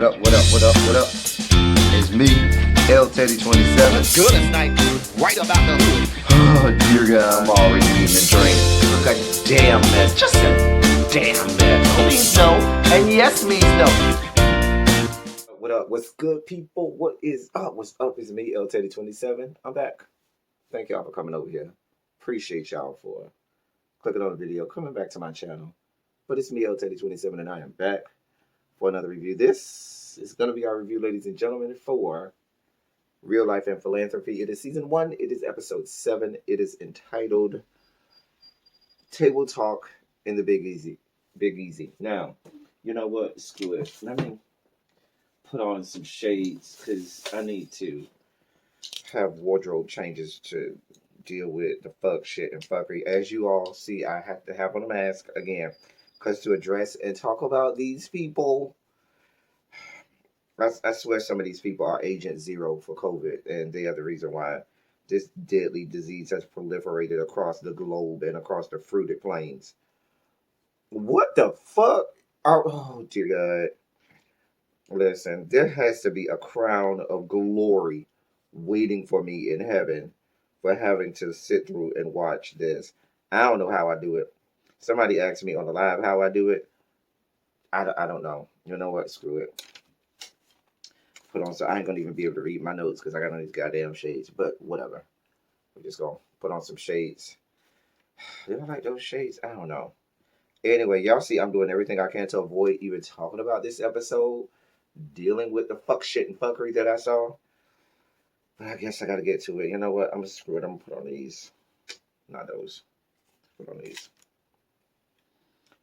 What up, what up, what up, what up? It's me, L Teddy 27. What's good tonight? Right about the hood. Oh, dear God, I'm already eating a drink. Look a damn mess. Just a damn mess. No means no, and yes means no. What up? What's good, people? What is up? What's up? It's me, L Teddy 27. I'm back. Thank y'all for coming over here. Appreciate y'all for clicking on the video, coming back to my channel. But it's me, L Teddy 27, and I am back for another review. This is going to be our review, ladies and gentlemen, for Real Life and Philanthropy. It is season 1. It is episode 7. It is entitled Table Talk in the Big Easy. Big Easy. Now, you know what? Screw it. Let me put on some shades because I need to have wardrobe changes to deal with the fuck shit and fuckery. As you all see, I have to have on a mask again because to address and talk about these people, I swear some of these people are Agent Zero for COVID, and they are the reason why this deadly disease has proliferated across the globe and across the fruited plains. What the fuck? Oh, dear God. Listen, there has to be a crown of glory waiting for me in heaven for having to sit through and watch this. I don't know how I do it. Somebody asked me on the live how I do it. I don't know. You know what? Screw it. Put on, so I ain't gonna even be able to read my notes because I got on these goddamn shades. But whatever. We're just gonna put on some shades. Do I like those shades? I don't know. Anyway, y'all see I'm doing everything I can to avoid even talking about this episode, dealing with the fuck shit and fuckery that I saw. But I guess I gotta get to it. You know what? I'm gonna screw it. I'm gonna put on these. Not those. Put on these.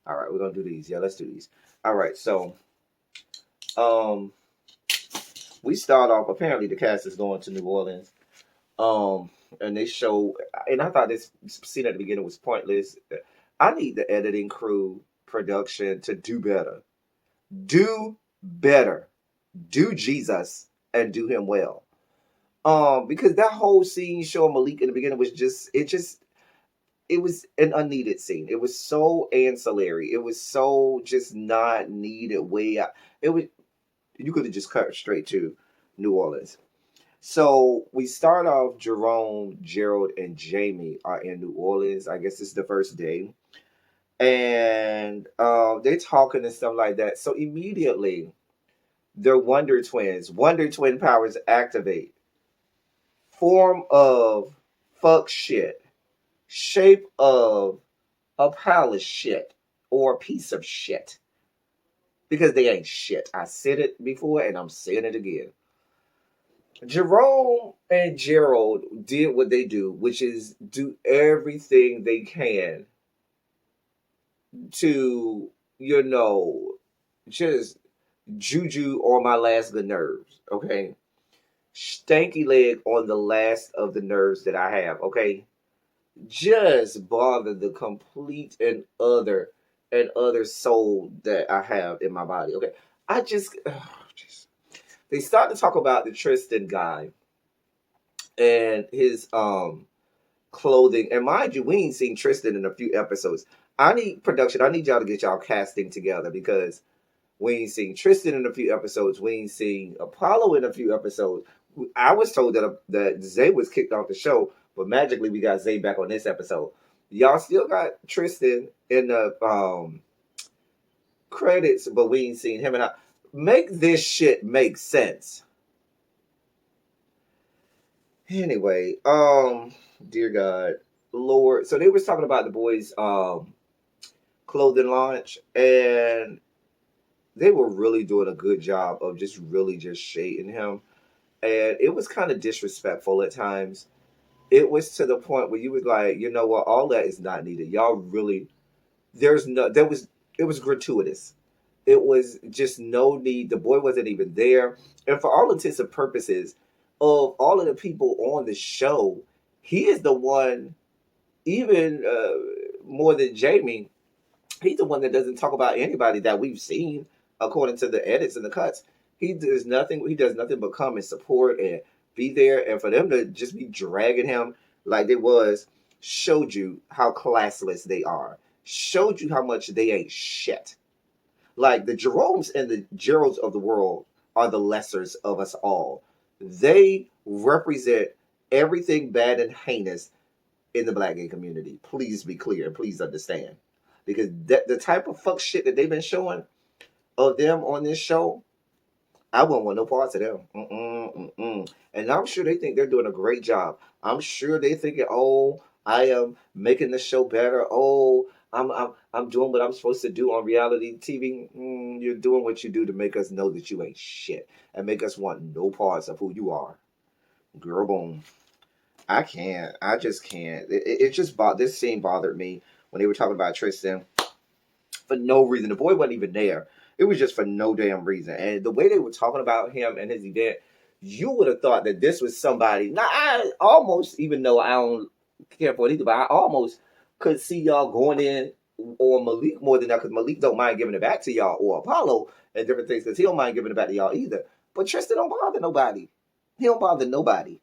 All right, we're gonna do these. Yeah, let's do these. All right, so we start off. Apparently, the cast is going to New Orleans. And they show, and I thought this scene at the beginning was pointless. I need the editing crew, production to do better. Do better. Do Jesus and do him well. Because that whole scene showing Malik in the beginning was it was an unneeded scene. It was so ancillary. It was so just not needed you could have just cut straight to New Orleans. So we start off, Jerome, Gerald, and Jamie are in New Orleans. I guess it's the first day. And they're talking and stuff like that. So immediately, they're Wonder Twins. Wonder Twin powers activate. Form of fuck shit. Shape of a pile of shit. Or a piece of shit. Because they ain't shit. I said it before and I'm saying it again. Jerome and Gerald did what they do, which is do everything they can to, just juju on my last of the nerves, okay? Stanky leg on the last of the nerves that I have, okay? Just bother the complete and other soul that I have in my body, okay? They start to talk about the Tristan guy and his clothing. And mind you, we ain't seen Tristan in a few episodes. I need y'all to get y'all casting together because we ain't seen Tristan in a few episodes. We ain't seen Apollo in a few episodes. I was told that Zay was kicked off the show, but magically we got Zay back on this episode. Y'all still got Tristan in the credits, but we ain't seen him. And make this shit make sense. Anyway, dear God, Lord. So they was talking about the boys' clothing launch, and they were really doing a good job of just shading him. And it was kind of disrespectful at times. It was to the point where you was like, you know what, all that is not needed. Y'all really, it was gratuitous. It was just no need. The boy wasn't even there. And for all intents and purposes, of all of the people on the show, he is the one, even more than Jamie, he's the one that doesn't talk about anybody that we've seen, according to the edits and the cuts. He does nothing but come and support and be there. And for them to just be dragging him like they was, showed you how classless they are. Showed you how much they ain't shit. Like the Jeromes and the Geralds of the world are the lessers of us all. They represent everything bad and heinous in the black gay community. Please be clear and please understand. Because the type of fuck shit that they've been showing of them on this show, I wouldn't want no parts of them. And I'm sure they think they're doing a great job. I'm sure they thinking, oh, I am making the show better. Oh, I'm doing what I'm supposed to do on reality TV. You're doing what you do to make us know that you ain't shit and make us want no parts of who you are. Girl, boom. I can't. I just can't. It just this scene bothered me when they were talking about Tristan for no reason. The boy wasn't even there. It was just for no damn reason. And the way they were talking about him and his event, you would have thought that this was somebody. Now, I almost, even though I don't care for it either, but I almost could see y'all going in or Malik more than that, because Malik don't mind giving it back to y'all, or Apollo and different things, because he don't mind giving it back to y'all either. But Tristan don't bother nobody. He don't bother nobody.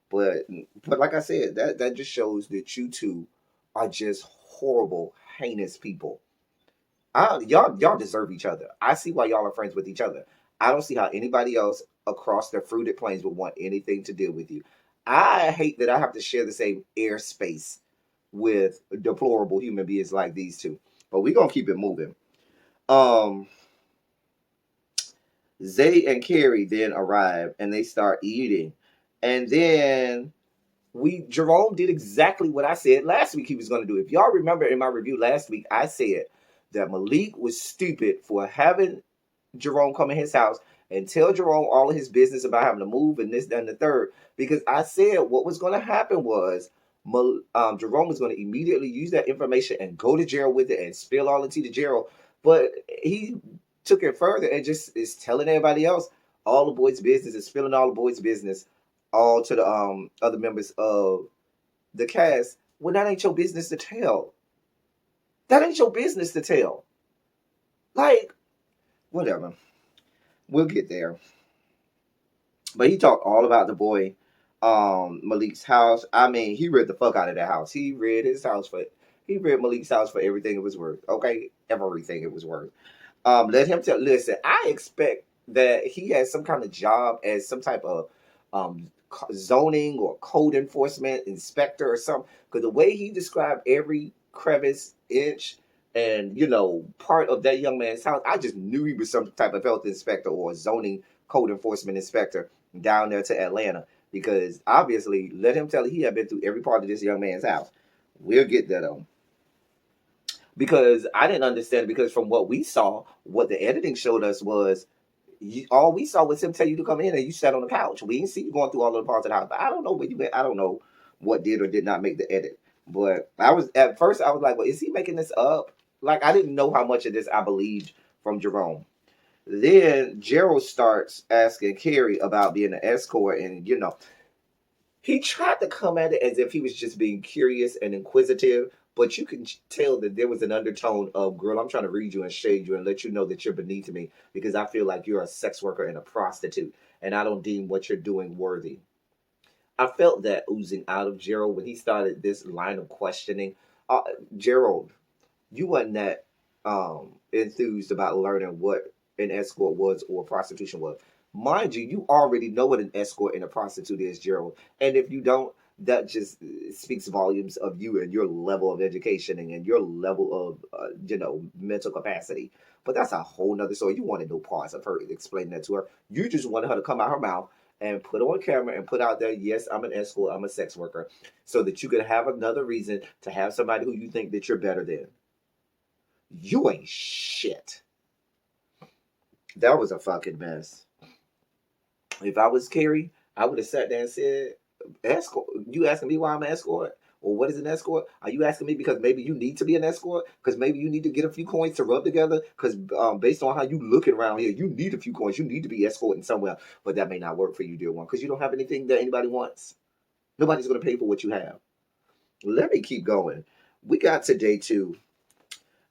But like I said, that just shows that you two are just horrible, heinous people. Y'all deserve each other. I see why y'all are friends with each other. I don't see how anybody else across the fruited plains would want anything to do with you. I hate that I have to share the same airspace with deplorable human beings like these two. But we're gonna keep it moving. Zay and Carrie then arrive and they start eating. And then Jerome did exactly what I said last week he was going to do. If y'all remember in my review last week, I said that Malik was stupid for having Jerome come in his house and tell Jerome all of his business about having to move and this, that, and the third. Because I said what was going to happen was Jerome was going to immediately use that information and go to jail with it and spill all the tea to Gerald. But he took it further and just is telling everybody else all the boys' business and spilling all the boys' business all to the other members of the cast. Well, that ain't your business to tell. That ain't your business to tell. Like, whatever. We'll get there. But he talked all about the boy Malik's house. I mean, he read the fuck out of that house. He read Malik's house for everything it was worth. Okay? Everything it was worth. Let him tell. Listen, I expect that he has some kind of job as some type of zoning or code enforcement inspector or something. Because the way he described every crevice, inch, and part of that young man's house, I just knew he was some type of health inspector or zoning code enforcement inspector down there to Atlanta. Because obviously, let him tell you, he had been through every part of this young man's house. We'll get that on. Because I didn't understand, because from what we saw, what the editing showed us was all we saw was him tell you to come in and you sat on the couch. We didn't see you going through all of the parts of the house. But I don't know where you went. I don't know what did or did not make the edit. But at first I was like, well, is he making this up? Like, I didn't know how much of this I believed from Jerome. Then Gerald starts asking Carrie about being an escort, and he tried to come at it as if he was just being curious and inquisitive, but you can tell that there was an undertone of, girl, I'm trying to read you and shade you and let you know that you're beneath me because I feel like you're a sex worker and a prostitute, and I don't deem what you're doing worthy. I felt that oozing out of Gerald when he started this line of questioning. Gerald, you wasn't that enthused about learning what an escort was or prostitution was. Mind you, you already know what an escort and a prostitute is, Gerald. And if you don't, that just speaks volumes of you and your level of education and your level of, mental capacity. But that's a whole nother story. You wanted no parts of her explaining that to her. You just wanted her to come out her mouth and put on camera and put out there, yes, I'm an escort, I'm a sex worker, so that you could have another reason to have somebody who you think that you're better than. You ain't shit. That was a fucking mess. If I was Carrie, I would have sat there and said, escort? You asking me why I'm an escort? Or what is an escort? Are you asking me because maybe you need to be an escort? Because maybe you need to get a few coins to rub together? Because based on how you looking around here, you need a few coins. You need to be escorting somewhere. But that may not work for you, dear one, because you don't have anything that anybody wants. Nobody's going to pay for what you have. Let me keep going. We got to day 2.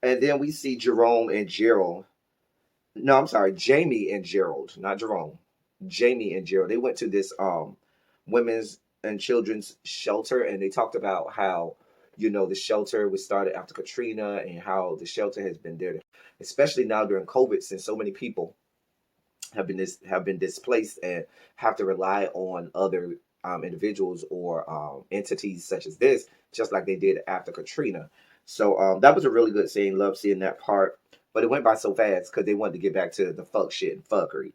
And then we see Jerome and Gerald. No, I'm sorry, Jamie and Gerald, not Jerome. Jamie and Gerald. They went to this women's and children's shelter, and they talked about how, the shelter was started after Katrina, and how the shelter has been there, especially now during COVID, since so many people have been displaced and have to rely on other individuals or entities such as this, just like they did after Katrina. So that was a really good scene. Love seeing that part, but it went by so fast because they wanted to get back to the fuck shit and fuckery.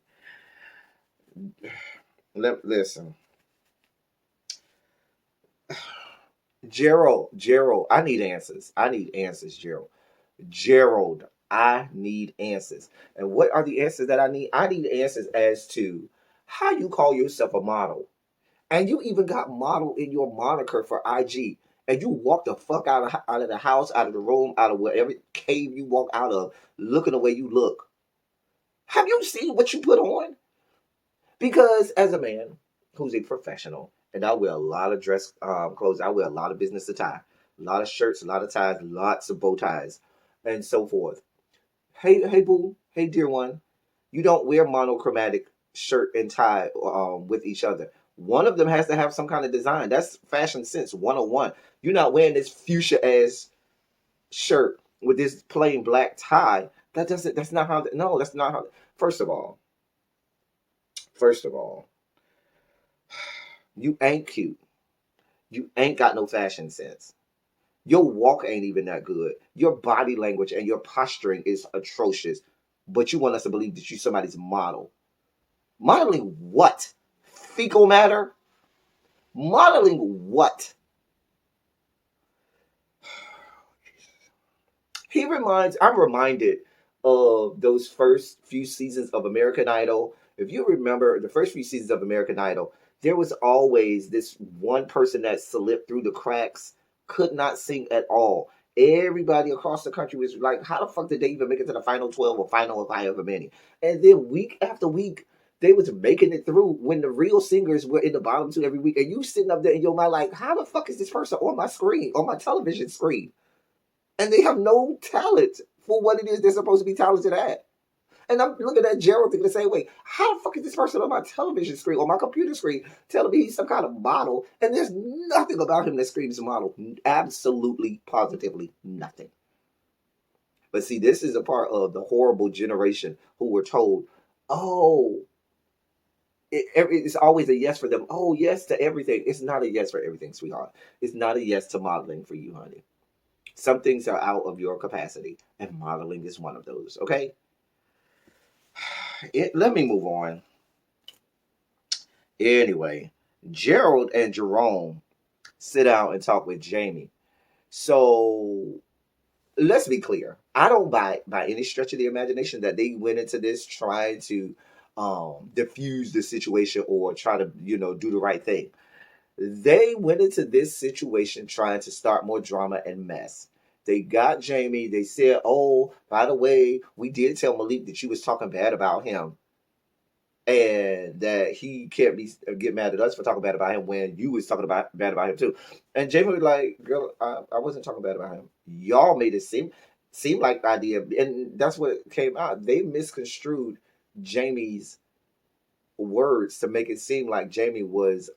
Listen, Gerald, I need answers. I need answers, Gerald. Gerald, I need answers. And what are the answers that I need? I need answers as to how you call yourself a model. And you even got model in your moniker for IG. And you walk the fuck out of the house, out of the room, out of whatever cave you walk out of, looking the way you look. Have you seen what you put on? Because as a man who's a professional, and I wear a lot of dress clothes, I wear a lot of business attire, a lot of shirts, a lot of ties, lots of bow ties, and so forth. Hey, boo, hey, dear one, you don't wear monochromatic shirt and tie with each other. One of them has to have some kind of design. That's fashion sense 101. You're not wearing this fuchsia ass shirt with this plain black tie. That's not how, no, that's not how. First of all, First of all, you ain't cute. You ain't got no fashion sense. Your walk ain't even that good. Your body language and your posturing is atrocious. But you want us to believe that you're somebody's model. Modeling what? Fecal matter? Modeling what? I'm reminded of those first few seasons of American Idol. If you remember the first few seasons of American Idol, there was always this one person that slipped through the cracks, could not sing at all. Everybody across the country was like, how the fuck did they even make it to the final 12 or final of however many? And then week after week, they was making it through when the real singers were in the bottom two every week. And you sitting up there in your mind like, how the fuck is this person on my screen, on my television screen? And they have no talent for what it is they're supposed to be talented at. And I'm looking at Gerald thinking the same way. How the fuck is this person on my television screen, on my computer screen, telling me he's some kind of model, and there's nothing about him that screams model. Absolutely, positively nothing. But see, this is a part of the horrible generation who were told, oh, it's always a yes for them. Oh, yes to everything. It's not a yes for everything, sweetheart. It's not a yes to modeling for you, honey. Some things are out of your capacity, and modeling is one of those, okay? Let me move on. Anyway, Gerald and Jerome sit down and talk with Jamie. So let's be clear. I don't buy by any stretch of the imagination that they went into this trying to diffuse the situation or try to, do the right thing. They went into this situation trying to start more drama and mess. They got Jamie. They said, oh, by the way, we did tell Malik that you was talking bad about him and that he can't get mad at us for talking bad about him when you was talking bad about him too. And Jamie was like, girl, I wasn't talking bad about him. Y'all made it seem like the idea. And that's what came out. They misconstrued Jamie's words to make it seem like Jamie was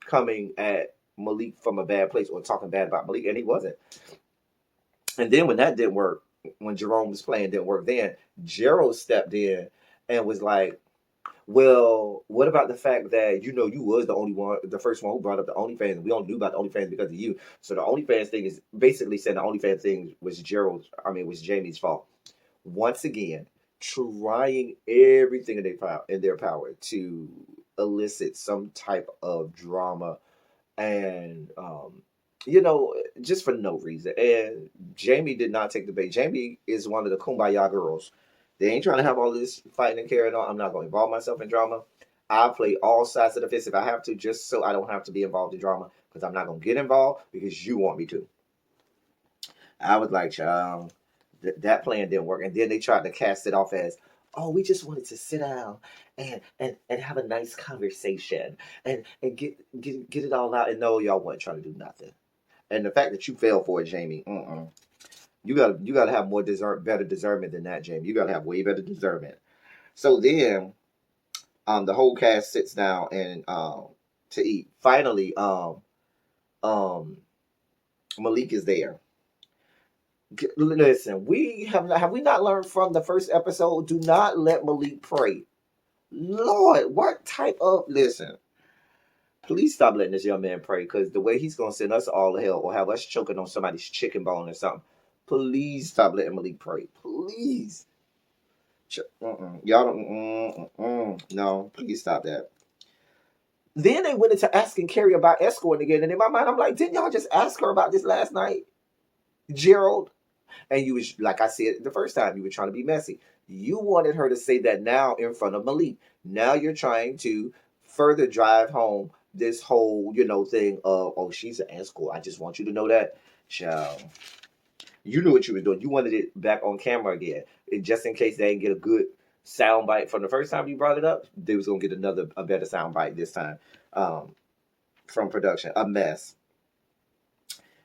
coming at Malik from a bad place or talking bad about Malik, and he wasn't. And then when that didn't work, when Jerome was playing didn't work, then Gerald stepped in and was like, well, what about the fact that you was the first one who brought up the OnlyFans, and we only knew about the OnlyFans because of you. So the OnlyFans thing is basically saying the OnlyFans thing was Jamie's fault. Once again, trying everything in their power to elicit some type of drama and just for no reason. And Jamie did not take the bait. Jamie is one of the kumbaya girls. They ain't trying to have all this fighting and carrying on. I'm not going to involve myself in drama. I play all sides of the fence if I have to, just so I don't have to be involved in drama, because I'm not going to get involved because you want me to. I was like, child, that plan didn't work. And then they tried to cast it off as, oh, we just wanted to sit down and have a nice conversation and get it all out. And no, y'all weren't trying to do nothing. And the fact that you fell for it, Jamie, you gotta have better discernment than that, Jamie. You gotta have way better discernment. So then, the whole cast sits down and to eat. Finally, Malik is there. Listen, have we not learned from the first episode? Do not let Malik pray. Lord, what type of listen? Please stop letting this young man pray, because the way he's gonna send us all to hell or have us choking on somebody's chicken bone or something. Please stop letting Malik pray. Please. Y'all don't. No, please stop that. Then they went into asking Carrie about escorting again, and in my mind, I'm like, didn't y'all just ask her about this last night, Gerald? And you was, like I said the first time, you were trying to be messy. You wanted her to say that now in front of Malik. Now you're trying to further drive home this whole, thing of, oh, she's an escort. I just want you to know that. Child. You knew what you were doing. You wanted it back on camera again. And just in case they didn't get a good sound bite from the first time you brought it up, they was going to get a better sound bite this time from production. A mess.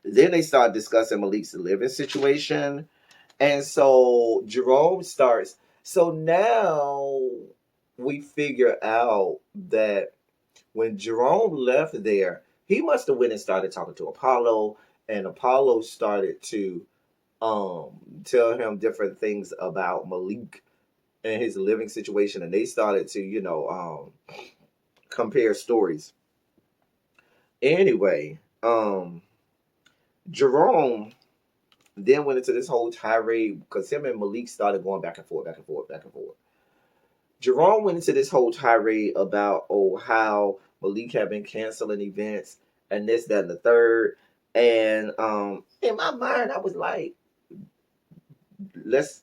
Then they start discussing Malik's living situation. And so Jerome starts. So now we figure out that when Jerome left there, he must have went and started talking to Apollo. And Apollo started to tell him different things about Malik and his living situation. And they started to, compare stories. Anyway, Jerome then went into this whole tirade because him and Malik started going back and forth. Jerome went into this whole tirade about, how Malik had been canceling events and this, that, and the third. And in my mind, I was like, let's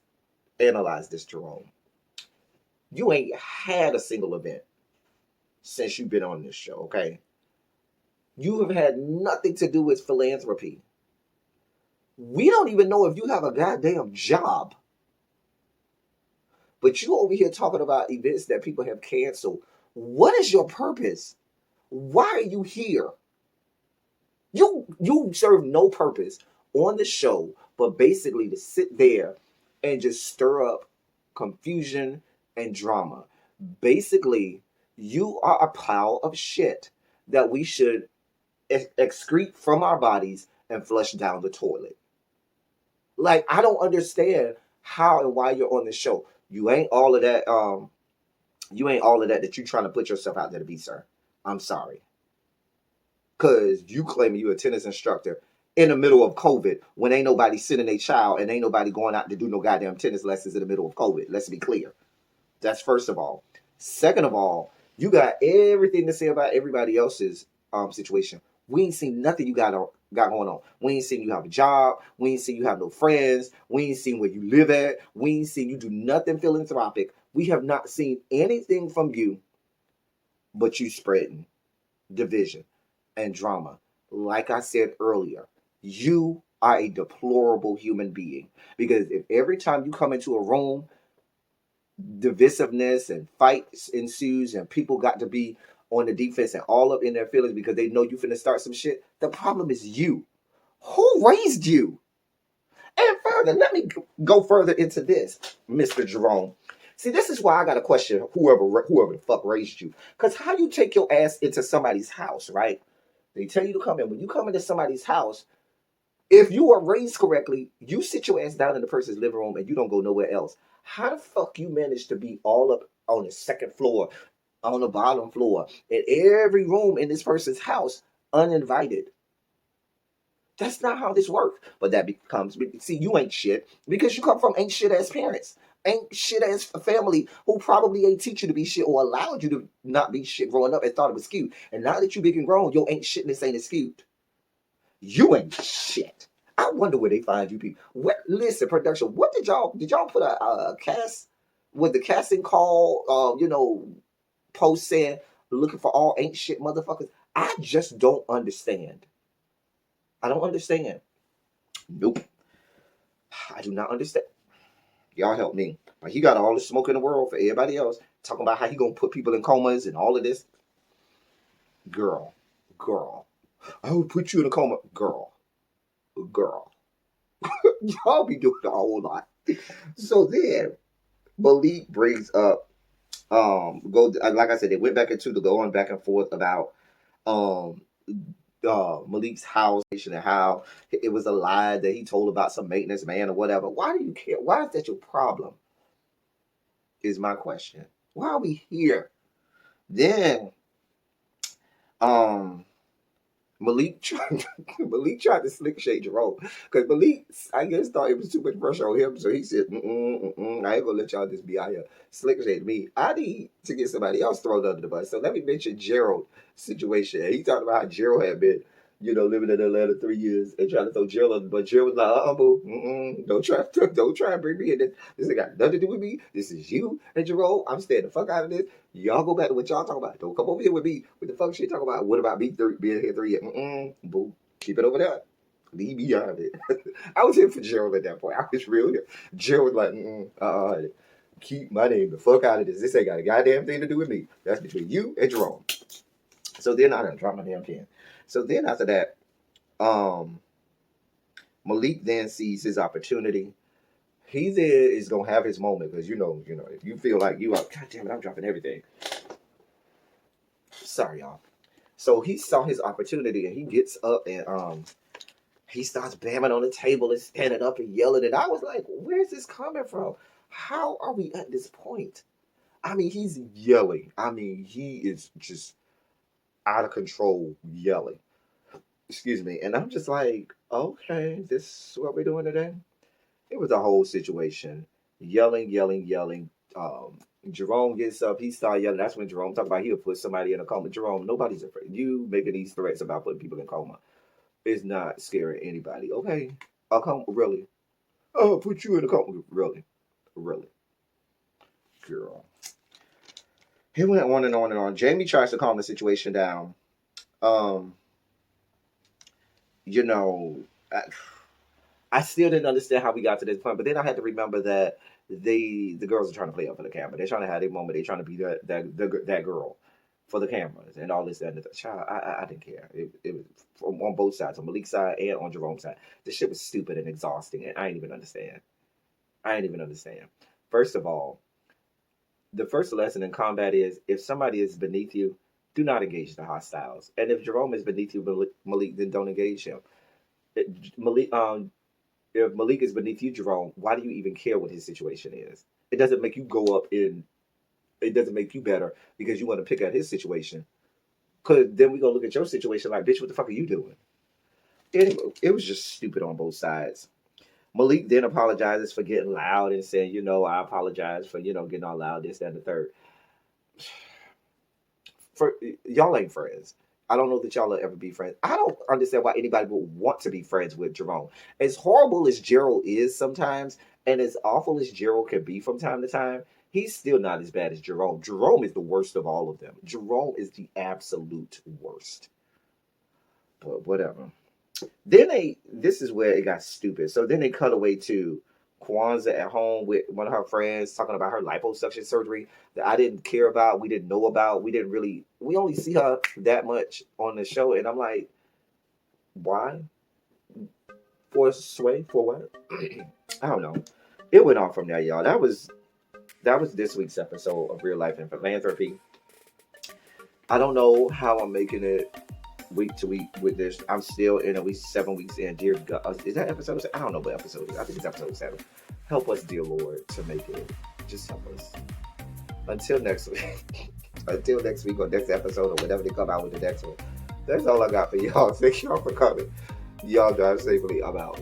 analyze this, Jerome. You ain't had a single event since you've been on this show, okay? You have had nothing to do with philanthropy. We don't even know if you have a goddamn job. But you over here talking about events that people have canceled. What is your purpose? Why are you here? You serve no purpose on the show, but basically to sit there and just stir up confusion and drama. Basically, you are a pile of shit that we should excrete from our bodies and flush down the toilet. Like, I don't understand how and why you're on the show. You ain't all of that. You ain't all of that you're trying to put yourself out there to be, sir. I'm sorry. Because you claim you're a tennis instructor in the middle of COVID when ain't nobody sending a child and ain't nobody going out to do no goddamn tennis lessons in the middle of COVID. Let's be clear. That's first of all. Second of all, you got everything to say about everybody else's situation. We ain't seen nothing you got going on. We ain't seen you have a job. We ain't seen you have no friends. We ain't seen where you live at. We ain't seen you do nothing philanthropic. We have not seen anything from you but you spreading division and drama. Like I said earlier, you are a deplorable human being. Because if every time you come into a room, divisiveness and fights ensues and people got to be on the defense and all up in their feelings because they know you finna start some shit, the problem is you. Who raised you? And further, let me go further into this, Mr. Jerome. See, this is why I got to question whoever the fuck raised you. Because how you take your ass into somebody's house, right? They tell you to come in. When you come into somebody's house, if you are raised correctly, you sit your ass down in the person's living room and you don't go nowhere else. How the fuck you manage to be all up on the second floor, on the bottom floor, in every room in this person's house, uninvited? That's not how this works. But that becomes, see, you ain't shit because you come from ain't shit ass parents. Ain't shit ass family who probably ain't teach you to be shit or allowed you to not be shit growing up and thought it was cute. And now that you big and grown, your ain't shitness ain't as cute. You ain't shit. I wonder where they find you people. Listen, production, what did y'all put a cast with the casting call, post saying looking for all ain't shit motherfuckers? I just don't understand. I don't understand. Nope. I do not understand. Y'all help me. Like, he got all the smoke in the world for everybody else. Talking about how he gonna put people in comas and all of this. Girl. I would put you in a coma. Girl. Y'all be doing a whole lot. So then, Malik brings up, like I said, they went back into the going back and forth about Malik's house and how it was a lie that he told about some maintenance man or whatever. Why do you care? Why is that your problem? Is my question. Why are we here? Then um Malik tried to slick shade Jerome because Malik, I guess, thought it was too much pressure on him, so he said, I ain't gonna let y'all just be out here slick shade me. I need to get somebody else thrown under the bus. So let me mention Gerald's situation. He talked about how Gerald had been, living in Atlanta 3 years and trying to throw Gerald under the bus. Gerald was like, boo, don't try and bring me in this. This ain't got nothing to do with me. This is you and Jerome. I'm staying the fuck out of this. Y'all go back to what y'all talking about. Don't come over here with me. What the fuck shit talking about? What about me being here 3 years? Boo. Keep it over there. Leave me out of it. I was here for Gerald at that point. I was real here. Gerald was like, keep my name the fuck out of this. This ain't got a goddamn thing to do with me. That's between you and Jerome. So then I done dropped my damn pen. So then after that, Malik then sees his opportunity. He then is gonna have his moment because if you feel like you are, God damn it, I'm dropping everything. Sorry, y'all. So he saw his opportunity and he gets up and he starts bamming on the table and standing up and yelling. And I was like, where's this coming from? How are we at this point? I mean, he's yelling. I mean, he is just out of control yelling. Excuse me. And I'm just like, okay, this is what we're doing today? It was a whole situation. Yelling. Jerome gets up. He started yelling. That's when Jerome talked about he'll put somebody in a coma. Jerome, nobody's afraid. You making these threats about putting people in coma is not scaring anybody. Okay? A coma? Really? Oh, put you in a coma? Really? Girl. He went on and on and on. Jamie tries to calm the situation down. I still didn't understand how we got to this point, but then I had to remember that the girls are trying to play up for the camera. They're trying to have their moment. They're trying to be that girl for the cameras and all this and that. Child, I didn't care. It was on both sides, on Malik's side and on Jerome's side. This shit was stupid and exhausting, and I didn't even understand. First of all, the first lesson in combat is if somebody is beneath you, do not engage the hostiles. And if Jerome is beneath you, Malik, then don't engage him. If Malik is beneath you, Jerome, why do you even care what his situation is? It doesn't make you it doesn't make you better because you want to pick at his situation. Because then we're going to look at your situation like, bitch, what the fuck are you doing? Anyway, it was just stupid on both sides. Malik then apologizes for getting loud and saying, I apologize for, getting all loud, this, that, and the third. Y'all ain't friends. I don't know that y'all will ever be friends. I don't understand why anybody would want to be friends with Jerome. As horrible as Gerald is sometimes, and as awful as Gerald can be from time to time, he's still not as bad as Jerome. Jerome is the worst of all of them. Jerome is the absolute worst. But whatever. Then this is where it got stupid. So then they cut away to Kwanzaa at home with one of her friends talking about her liposuction surgery that I didn't care about, we didn't know about, we only see her that much on the show, and I'm like, why? For sway? For what? I don't know. It went on from there, y'all. That was this week's episode of Real Life Philanthropy. I don't know how I'm making it week to week with this. I'm still in at least 7 weeks in. Dear God, is that episode? I don't know what episode it is. I think it's episode 7. Help us, dear Lord, to make it. Just help us. Until next week. Until next week or next episode or whatever they come out with the next one. That's all I got for y'all. Thank y'all for coming. Y'all drive safely. I'm out.